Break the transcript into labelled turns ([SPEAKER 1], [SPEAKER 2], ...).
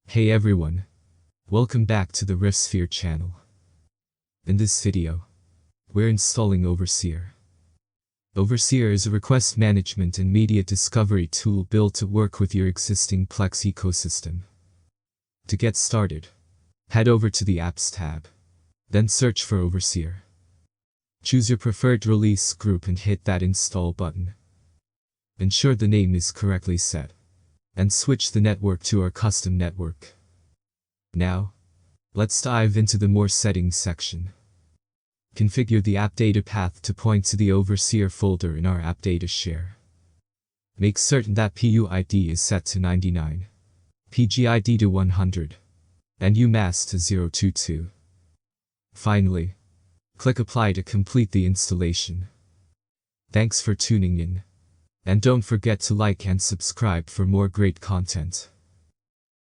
[SPEAKER 1] Hey everyone, welcome back to the Riffsphere channel. In this video, we're installing Overseerr. Overseerr is a request management and media discovery tool built to work with your existing Plex ecosystem. To get started, head over to the Apps tab, then search for Overseerr. Choose your preferred release group and hit that install button. Ensure the name is correctly set, and switch the network to our custom network. Now, let's dive into the More Settings section. Configure the app data path to point to the Overseerr folder in our app data share. Make certain that PUID is set to 99, PGID to 100, and UMAS to 022. Finally, click Apply to complete the installation. Thanks for tuning in, and don't forget to like and subscribe for more great content.